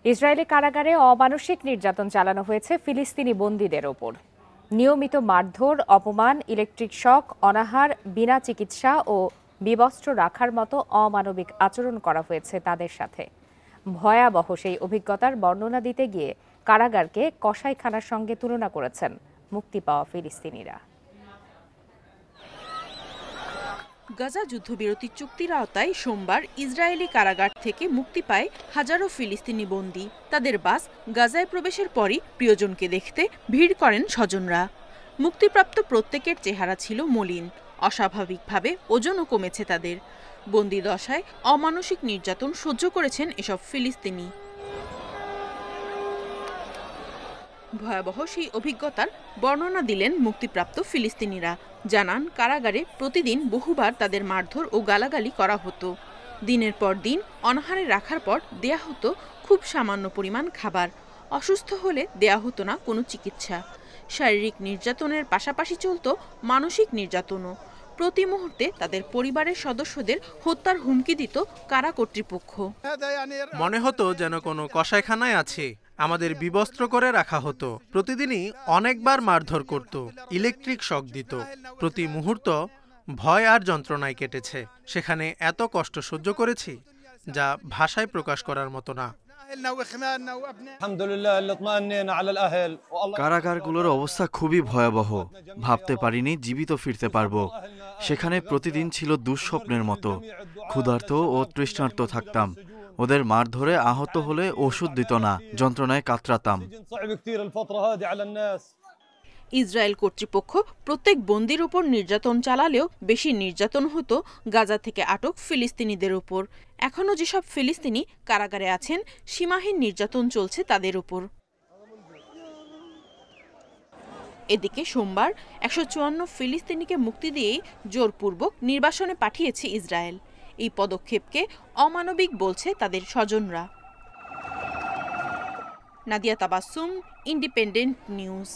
Israeli কারাগারে অমানসিক নির্যাতন চালানো হয়েছে ফিলিস্তিনি বন্দীদের ওপর। নিয়মিত মারধর, অপমান, ইলেকট্রিক শক, অনাহার, বিনা চিকিৎসা ও বিবস্ত্র রাখার মতো অমানবিক আচরণ করা হয়েছে তাদের সাথে। ভয়াবহ সেই অভিজ্ঞতার বর্ণনা দিতে গিয়ে কারাগারকে কসাইখানার সঙ্গে তুলনা করেছেন মুক্তি পাওয়া ফিলিস্তিনিরা। গাজা যুদ্ধবিরতি চুক্তির আওতায় সোমবার ইসরায়েলি কারাগার থেকে মুক্তি পায় হাজারো ফিলিস্তিনি বন্দী। তাদের বাস গাজায় প্রবেশের পরই প্রিয়জনকে দেখতে ভিড় করেন স্বজনরা। মুক্তিপ্রাপ্ত প্রত্যেকের চেহারা ছিল মলিন, অস্বাভাবিকভাবে ওজনও কমেছে তাদের। বন্দী দশায় অমানসিক নির্যাতন সহ্য করেছেন এসব ফিলিস্তিনি। ভয়াবহ সেই অভিজ্ঞতার বর্ণনা দিলেন মুক্তিপ্রাপ্ত ফিলিস্তিনিরা। জানান, কারাগারে প্রতিদিন বহুবার তাদের মারধর ও গালাগালি করা হতো। দিনের পর দিন অনাহারে রাখার পর দেয়া হতো খুব সামান্য পরিমাণ খাবার। অসুস্থ হলে দেয়া হতো না কোনো চিকিৎসা। শারীরিক নির্যাতনের পাশাপাশি চলত মানসিক নির্যাতনও। প্রতি মুহূর্তে তাদের পরিবারের সদস্যদের হত্যার হুমকি দিত কারা কর্তৃপক্ষ। মনে হতো যেন কোনো কসাইখানায় আছে। আমাদের বিবস্ত্র করে রাখা হতো। প্রতিদিনই অনেকবার মারধর করত, ইলেকট্রিক শক দিত। প্রতি মুহূর্ত ভয় আর যন্ত্রণায় কেটেছে। সেখানে এত কষ্ট সহ্য করেছি যা ভাষায় প্রকাশ করার মতো না। কারাগারগুলোর অবস্থা খুবই ভয়াবহ। ভাবতে পারিনি জীবিত ফিরতে পারবো। সেখানে প্রতিদিন ছিল দুঃস্বপ্নের মতো। ক্ষুধার্ত ও তৃষ্ণার্ত থাকতাম। ওদের মার ধরে আহত হলে ওষুধ দিত না, যন্ত্রণায় কাতরাতাম। ইসরায়েল কর্তৃপক্ষ প্রত্যেক বন্দীর উপর নির্যাতন চালালেও বেশি নির্যাতন হতো গাজা থেকে আটক ফিলিস্তিনিদের উপর। এখনও যেসব ফিলিস্তিনি কারাগারে আছেন, সীমাহীন নির্যাতন চলছে তাদের উপর। এদিকে সোমবার 154 ফিলিস্তিনিকে মুক্তি দিয়েই জোরপূর্বক নির্বাসনে পাঠিয়েছে ইসরায়েল। এই পদক্ষেপকে অমানবিক বলছে তাদের স্বজনরা। Nadia Tabassum, independent news.